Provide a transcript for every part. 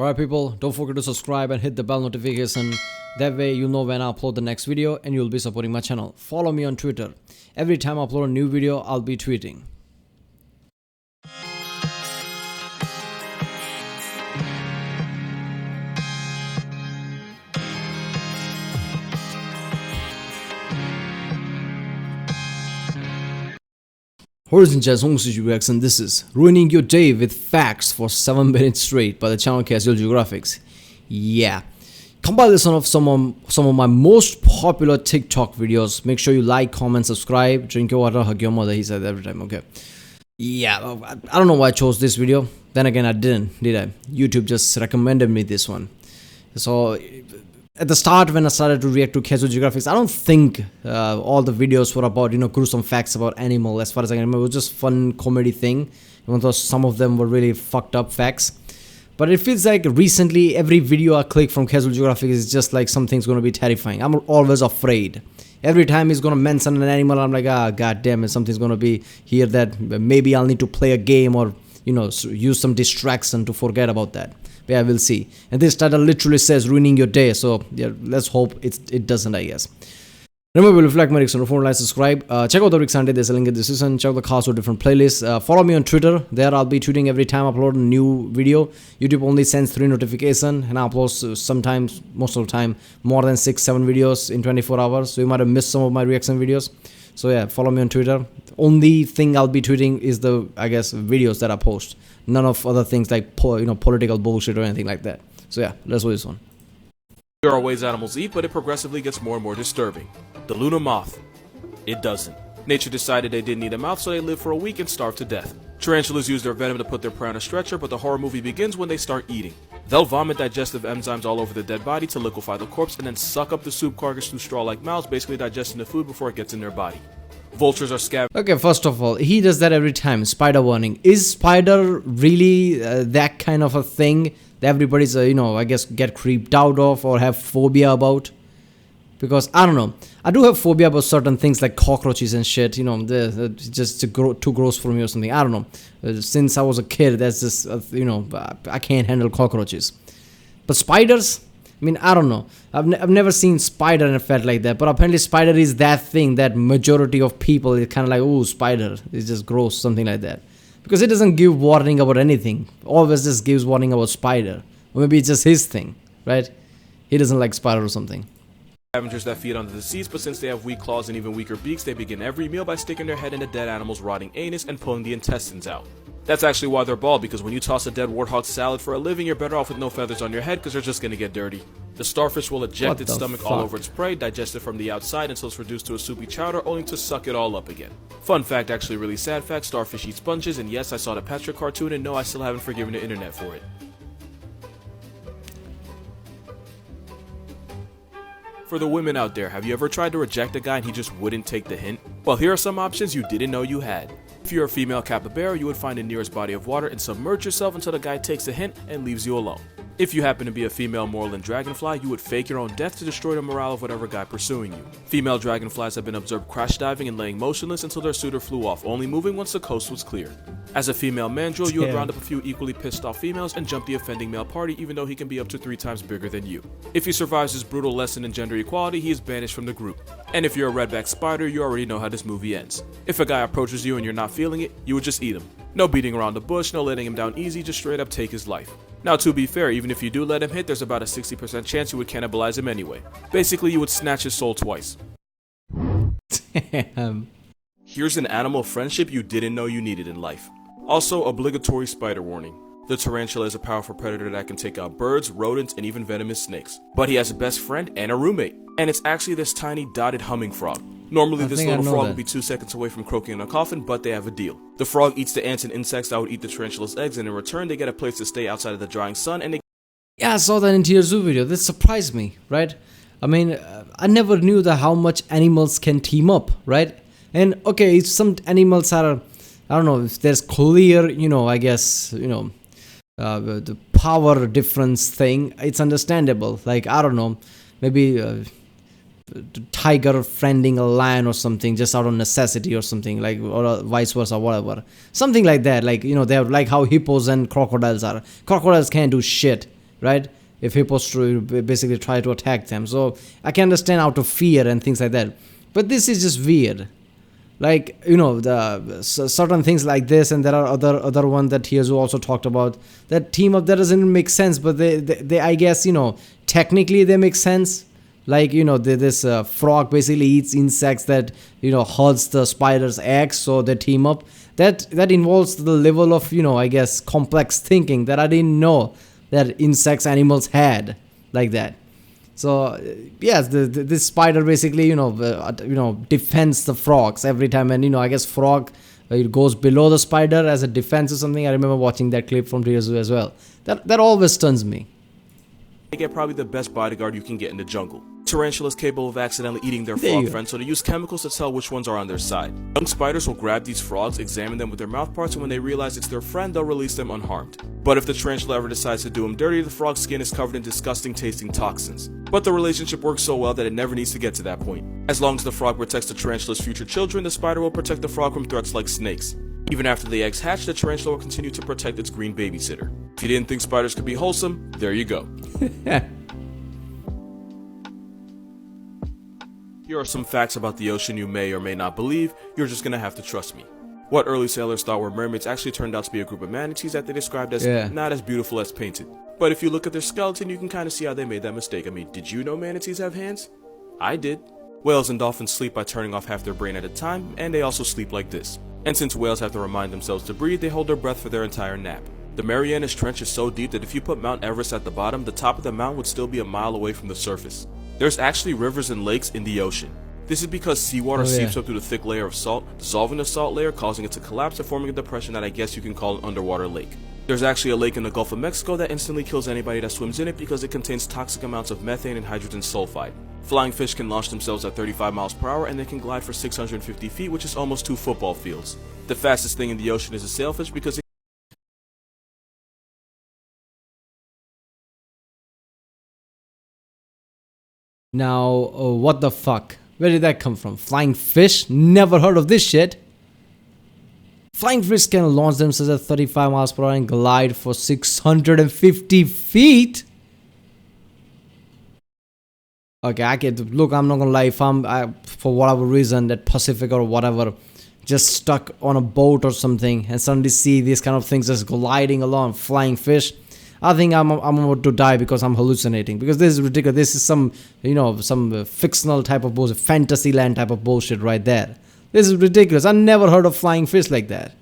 Alright people, don't forget to subscribe and hit the bell notification. That way you'll know when I upload the next video and you'll be supporting my channel. Follow me on Twitter. Every time I upload a new video, I'll be tweeting. Ladies and gentlemen, Geographic, and this is Ruining Your Day with Facts for 7 minutes straight by the channel Geographic. Yeah. Compilation of some of my most popular TikTok videos. Make sure you like, comment, subscribe, drink your water, hug your mother, he said every time, okay. Yeah, I don't know why I chose this video. Then again, I didn't, did I? YouTube just recommended me this one. So at the start, when I started to react to Geographic, I don't think all the videos were about, gruesome facts about animal. As far as I can remember, it was just fun comedy thing, even though some of them were really fucked up facts. But it feels like recently every video I click from Geographic is just like something's going to be terrifying. I'm always afraid. Every time he's going to mention an animal, I'm like, god damn it, something's going to be here that maybe I'll need to play a game or, use some distraction to forget about that. But yeah, we'll see. And this title literally says ruining your day, so yeah, let's hope it doesn't, I guess. Remember, if you like my reaction, phone, like, subscribe. Check out the Rick Sunday, there's a link in the description. Check out the cast of different playlists. Follow me on Twitter. There I'll be tweeting every time I upload a new video. YouTube only sends 3 notifications, and I upload sometimes, most of the time, more than 6-7 videos in 24 hours. So you might have missed some of my reaction videos. So yeah, follow me on Twitter. Only thing I'll be tweeting is the, I guess, videos that I post. None of other things like political bullshit or anything like that. So yeah, let's do this one. There are ways animals eat, but it progressively gets more and more disturbing. The Luna moth. It doesn't. Nature decided they didn't need a mouth, so they lived for a week and starved to death. Tarantulas use their venom to put their prey on a stretcher, but the horror movie begins when they start eating. They'll vomit digestive enzymes all over the dead body to liquefy the corpse and then suck up the soup carcass through straw-like mouths, basically digesting the food before it gets in their body. Vultures are scavengers. Okay, first of all, he does that every time. Spider warning. Is spider really that kind of a thing that everybody's, I guess, get creeped out of or have phobia about? Because, I don't know. I do have phobia about certain things like cockroaches and shit. They're just too gross for me or something. I don't know. Since I was a kid, that's just, I can't handle cockroaches. But spiders? I mean, I don't know. I've never seen spider and it felt like that. But apparently spider is that thing that majority of people is kind of like, oh, spider. It's just gross, something like that. Because it doesn't give warning about anything. Always just gives warning about spider. Or maybe it's just his thing, right? He doesn't like spider or something. Scavengers that feed on the deceased, but since they have weak claws and even weaker beaks, they begin every meal by sticking their head in a dead animal's rotting anus and pulling the intestines out. That's actually why they're bald, because when you toss a dead warthog salad for a living, you're better off with no feathers on your head because they're just gonna get dirty. The starfish will eject its stomach all over its prey, digest it from the outside until it's reduced to a soupy chowder, only to suck it all up again. Fun fact, actually really sad fact, starfish eat sponges, and yes, I saw the Patrick cartoon, and no, I still haven't forgiven the internet for it. For the women out there, have you ever tried to reject a guy and he just wouldn't take the hint? Well, here are some options you didn't know you had. If you're a female capybara, you would find the nearest body of water and submerge yourself until the guy takes the hint and leaves you alone. If you happen to be a female moorland dragonfly, you would fake your own death to destroy the morale of whatever guy pursuing you. Female dragonflies have been observed crash diving and laying motionless until their suitor flew off, only moving once the coast was clear. As a female mandrill, you would round up a few equally pissed off females and jump the offending male party, even though he can be up to 3 times bigger than you. If he survives this brutal lesson in gender equality, he is banished from the group. And if you're a redback spider, you already know how this movie ends. If a guy approaches you and you're not feeling it, you would just eat him. No beating around the bush, no letting him down easy, just straight up take his life. Now, to be fair, even if you do let him hit, there's about a 60% chance you would cannibalize him anyway. Basically, you would snatch his soul twice. Damn. Here's an animal friendship you didn't know you needed in life. Also, obligatory spider warning. The tarantula is a powerful predator that can take out birds, rodents, and even venomous snakes. But he has a best friend and a roommate. And it's actually this tiny dotted humming frog. Normally this little frog would be 2 seconds away from croaking in a coffin, but they have a deal. The frog eats the ants and insects that would eat the tarantula's eggs, and in return they get a place to stay outside of the drying sun, and they... Yeah, I saw that in your zoo video. That surprised me, right? I mean, I never knew that how much animals can team up, right? And okay, some animals are, I don't know, if there's clear, I guess, the power difference thing, it's understandable. Like, I don't know, maybe tiger friending a lion or something just out of necessity or something, like, or vice versa, whatever, something like that. Like, they're like how hippos and crocodiles are. Crocodiles can't do shit, right? If hippos basically try to attack them. So I can understand out of fear and things like that. But this is just weird. Like, the certain things like this, and there are other one that Hiozu also talked about, that team up that doesn't make sense, but they I guess, technically they make sense. Like, this frog basically eats insects that, hurts the spider's eggs, so they team up. That involves the level of, I guess, complex thinking that I didn't know that insects, animals had like that. So yes, this spider basically, defends the frogs every time, and I guess frog, it goes below the spider as a defense or something. I remember watching that clip from Ryozu as well. That always stuns me. They get probably the best bodyguard you can get in the jungle. Tarantulas capable of accidentally eating their frog friends, so they use chemicals to tell which ones are on their side. Young spiders will grab these frogs, examine them with their mouth parts, and when they realize it's their friend, they'll release them unharmed. But if the tarantula ever decides to do them dirty, the frog's skin is covered in disgusting tasting toxins. But the relationship works so well that it never needs to get to that point. As long as the frog protects the tarantula's future children, the spider will protect the frog from threats like snakes. Even after the eggs hatch, the tarantula will continue to protect its green babysitter. If you didn't think spiders could be wholesome, there you go. Here are some facts about the ocean you may or may not believe. You're just gonna have to trust me. What early sailors thought were mermaids actually turned out to be a group of manatees that they described as not as beautiful as painted. But if you look at their skeleton, you can kind of see how they made that mistake. I mean, did you know manatees have hands? I did. Whales and dolphins sleep by turning off half their brain at a time, and they also sleep like this. And since whales have to remind themselves to breathe, they hold their breath for their entire nap. The Marianas Trench is so deep that if you put Mount Everest at the bottom, the top of the mountain would still be a mile away from the surface. There's actually rivers and lakes in the ocean. This is because seawater seeps up through the thick layer of salt, dissolving the salt layer, causing it to collapse and forming a depression that I guess you can call an underwater lake. There's actually a lake in the Gulf of Mexico that instantly kills anybody that swims in it because it contains toxic amounts of methane and hydrogen sulfide. Flying fish can launch themselves at 35 miles per hour and they can glide for 650 feet, which is almost 2 football fields. The fastest thing in the ocean is a sailfish because it Now, what the fuck? Where did that come from? Flying fish? Never heard of this shit. Flying fish can launch themselves at 35 miles per hour and glide for 650 feet? Okay, I get. Look, I'm not gonna lie. If for whatever reason, that Pacific or whatever, just stuck on a boat or something and suddenly see these kind of things just gliding along, flying fish, I think I'm about to die because I'm hallucinating. Because this is ridiculous. This is some, some fictional type of bullshit, fantasy land type of bullshit right there. This is ridiculous. I never heard of flying fish like that.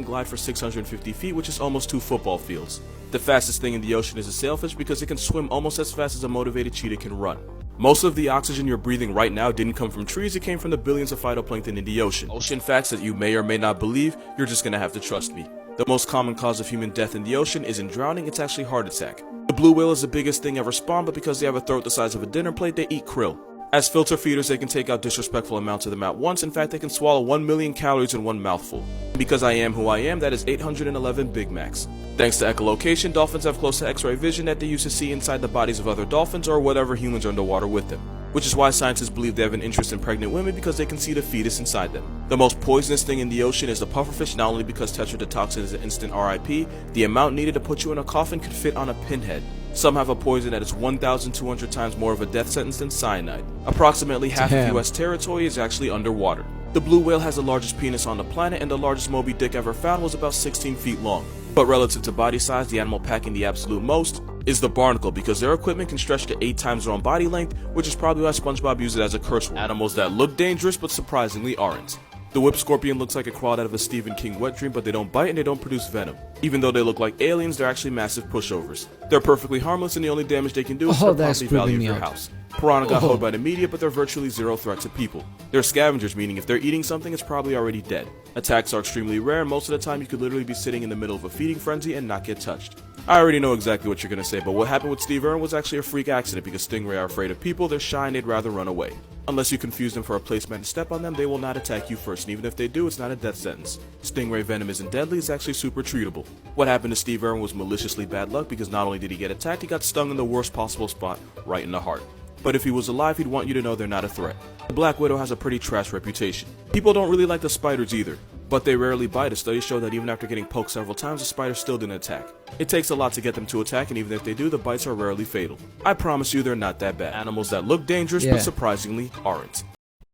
Glide for 650 feet, which is almost 2 football fields. The fastest thing in the ocean is a sailfish because it can swim almost as fast as a motivated cheetah can run. Most of the oxygen you're breathing right now didn't come from trees, it came from the billions of phytoplankton in the ocean. Ocean facts that you may or may not believe, you're just gonna have to trust me. The most common cause of human death in the ocean isn't drowning, it's actually heart attack. The blue whale is the biggest thing ever spawned, but because they have a throat the size of a dinner plate, they eat krill. As filter feeders, they can take out disrespectful amounts of them at once. In fact, they can swallow 1 million calories in one mouthful. Because I am who I am, that is 811 Big Macs. Thanks to echolocation, dolphins have close to X-ray vision that they use to see inside the bodies of other dolphins or whatever humans are underwater with them. Which is why scientists believe they have an interest in pregnant women because they can see the fetus inside them. The most poisonous thing in the ocean is the pufferfish, not only because tetrodotoxin is an instant RIP, the amount needed to put you in a coffin could fit on a pinhead. Some have a poison that is 1,200 times more of a death sentence than cyanide. Approximately half of US territory is actually underwater. The blue whale has the largest penis on the planet, and the largest Moby Dick ever found was about 16 feet long. But relative to body size, the animal packing the absolute most is the barnacle, because their equipment can stretch to 8 times their own body length, which is probably why SpongeBob used it as a curse word. Animals that look dangerous but surprisingly aren't. The whip scorpion looks like it crawled out of a Stephen King wet dream, but they don't bite and they don't produce venom. Even though they look like aliens, they're actually massive pushovers. They're perfectly harmless and the only damage they can do is the property value of your house. Piranha got hoed by the media, but they're virtually zero threat to people. They're scavengers, meaning if they're eating something, it's probably already dead. Attacks are extremely rare, and most of the time you could literally be sitting in the middle of a feeding frenzy and not get touched. I already know exactly what you're gonna say, but what happened with Steve Irwin was actually a freak accident because stingray are afraid of people, they're shy and they'd rather run away. Unless you confuse them for a placeman to step on them, they will not attack you first, and even if they do, it's not a death sentence. Stingray venom isn't deadly, it's actually super treatable. What happened to Steve Irwin was maliciously bad luck because not only did he get attacked, he got stung in the worst possible spot, right in the heart. But if he was alive, he'd want you to know they're not a threat. The Black Widow has a pretty trash reputation. People don't really like the spiders either. But they rarely bite. A study showed that even after getting poked several times, the spider still didn't attack. It takes a lot to get them to attack, and even if they do, the bites are rarely fatal. I promise you they're not that bad. Animals that look dangerous, but surprisingly aren't.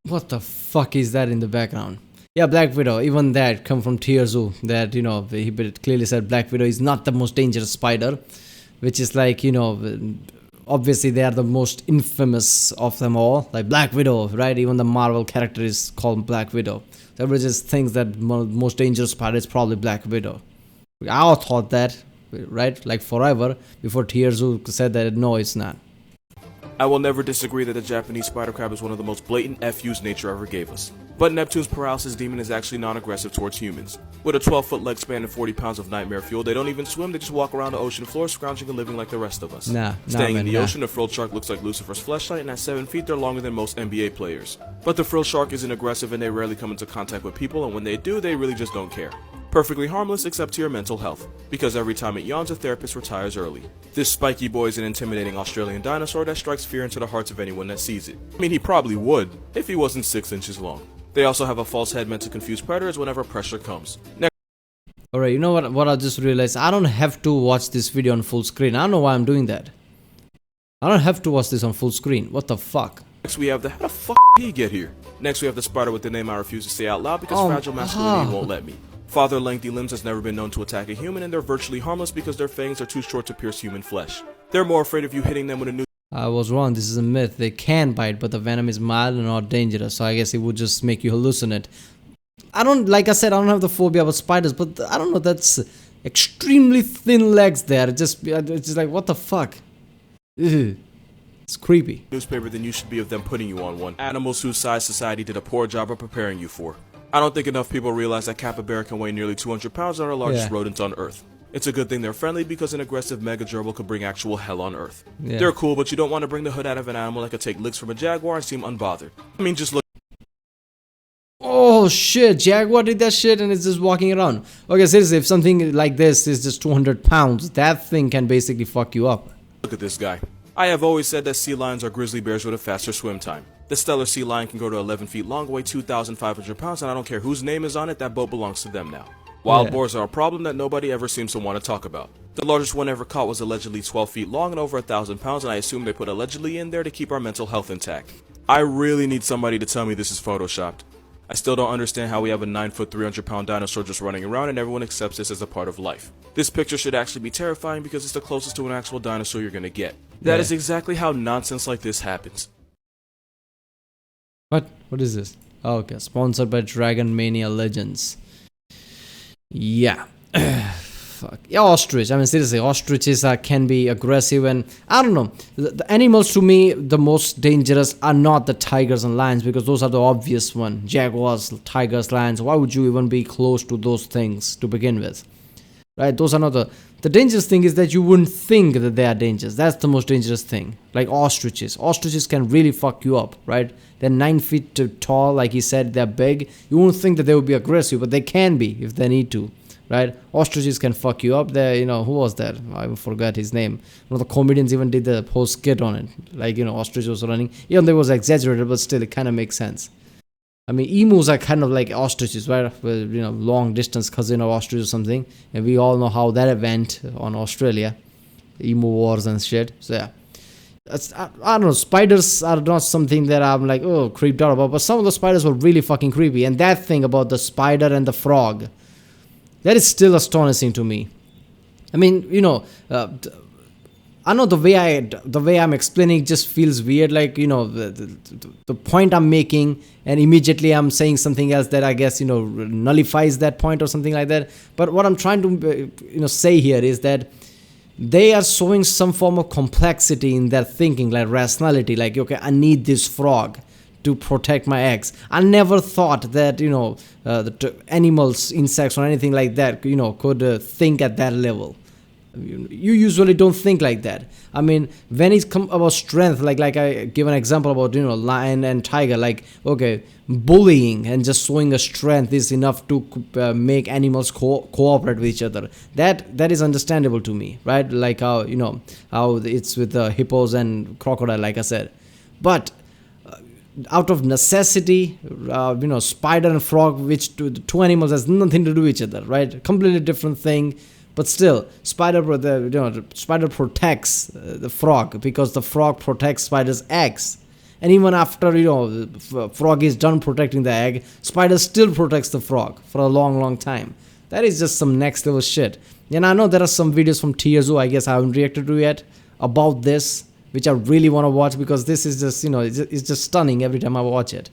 What the fuck is that in the background? Yeah, Black Widow. Even that come from Tierzu. That, you know, he clearly said Black Widow is not the most dangerous spider. Which is like, you know, obviously they are the most infamous of them all. Like Black Widow, right? Even the Marvel character is called Black Widow. So everybody just thinks that most dangerous spider is probably Black Widow. I thought that, right? Like forever before Tierzu said that no, it's not. I will never disagree that the Japanese spider crab is one of the most blatant FUs nature ever gave us. But Neptune's paralysis demon is actually non-aggressive towards humans. With a 12-foot leg span and 40 pounds of nightmare fuel, they don't even swim, they just walk around the ocean floor scrounging and living like the rest of us. Staying in the ocean, the frilled shark looks like Lucifer's fleshlight, and at 7 feet they're longer than most NBA players. But the frilled shark isn't aggressive and they rarely come into contact with people, and when they do, they really just don't care. Perfectly harmless except to your mental health, because every time it yawns, a therapist retires early. This spiky boy is an intimidating Australian dinosaur that strikes fear into the hearts of anyone that sees it. I mean, he probably would, if he wasn't 6 inches long. They also have a false head meant to confuse predators whenever pressure comes. Alright, you know what I just realized? I don't have to watch this video on full screen. I don't know why I'm doing that. I don't have to watch this on full screen. What the fuck? Next we have how the fuck did he get here? Next we have the spider with the name I refuse to say out loud because fragile masculinity won't let me. Father lengthy limbs has never been known to attack a human, and they're virtually harmless because their fangs are too short to pierce human flesh. They're more afraid of you hitting them with a new... I was wrong, this is a myth. They can bite, but the venom is mild and not dangerous, so I guess it would just make you hallucinate. Like I said, I don't have the phobia about spiders, but I don't know, that's extremely thin legs there. It's just like, what the fuck? Ew. It's creepy. Newspaper than you should be of them putting you on one. Animals whose size society did a poor job of preparing you for. I don't think enough people realize that capybara can weigh nearly 200 pounds and are the largest rodents on Earth. It's a good thing they're friendly because an aggressive mega gerbil could bring actual hell on Earth. They're cool, but you don't want to bring the hood out of an animal that could take licks from a jaguar and seem unbothered. I mean, just look. Oh shit, jaguar did that shit and it's just walking around. Okay, seriously, if something like this is just 200 pounds, that thing can basically fuck you up. Look at this guy. I have always said that sea lions are grizzly bears with a faster swim time. The stellar sea lion can grow to 11 feet long, weigh 2,500 pounds, and I don't care whose name is on it, that boat belongs to them now. Wild boars are a problem that nobody ever seems to want to talk about. The largest one ever caught was allegedly 12 feet long and over 1,000 pounds, and I assume they put allegedly in there to keep our mental health intact. I really need somebody to tell me this is photoshopped. I still don't understand how we have a 9-foot, 300-pound dinosaur just running around and everyone accepts this as a part of life. This picture should actually be terrifying because it's the closest to an actual dinosaur you're gonna get. That is exactly how nonsense like this happens. What? What is this? Oh, okay, sponsored by Dragon Mania Legends. Yeah. Fuck. Yeah, ostrich. I mean, seriously, ostriches can be aggressive, and I don't know. The animals to me, the most dangerous are not the tigers and lions because those are the obvious one. Jaguars, tigers, lions. Why would you even be close to those things to begin with? Right? Those are not the dangerous thing is that you wouldn't think that they are dangerous. That's the most dangerous thing. Like ostriches. Ostriches can really fuck you up, right? They're 9 feet tall, like he said, they're big. You won't think that they would be aggressive, but they can be if they need to. Right? Ostriches can fuck you up. There, you know, who was that? I forgot his name. One of the comedians even did the whole skit on it. Like, you know, ostrich was running. Even though it was exaggerated, but still, it kind of makes sense. I mean, emus are kind of like ostriches, right? Well, you know, long distance cousin of ostrich or something. And we all know how that went on Australia. Emu wars and shit. So, yeah. I don't know, spiders are not something that I'm like, oh, creeped out about. But some of the spiders were really fucking creepy. And that thing about the spider and the frog, that is still astonishing to me. I mean, you know, I know the way I'm explaining just feels weird. Like, you know, the point I'm making, and immediately I'm saying something else that I guess, you know, nullifies that point or something like that. But what I'm trying to, you know, say here is that they are showing some form of complexity in their thinking, like rationality. Like, okay, I need this frog to protect my eggs. I never thought that, you know, the animals, insects, or anything like that, you know, could think at that level. You usually don't think like that. I mean, when it's come about strength, like I give an example about, you know, lion and tiger, like, okay, bullying and just showing a strength is enough to make animals cooperate with each other. That is understandable to me, right? Like how, you know, how it's with the hippos and crocodile, like I said. But out of necessity, spider and frog, which two animals has nothing to do with each other, right? Completely different thing. But still, spider protects the frog because the frog protects spider's eggs. And even after the frog is done protecting the egg, spider still protects the frog for a long, long time. That is just some next level shit. And I know there are some videos from TSO, I guess I haven't reacted to yet, about this, which I really want to watch because this is just it's just stunning every time I watch it.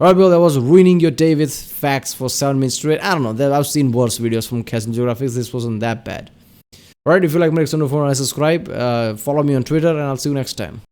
Alright, bro, that was ruining your day with facts for 7 minutes straight. I don't know, I've seen worse videos from Geographic. This wasn't that bad. Alright, if you like my next one, subscribe, follow me on Twitter, and I'll see you next time.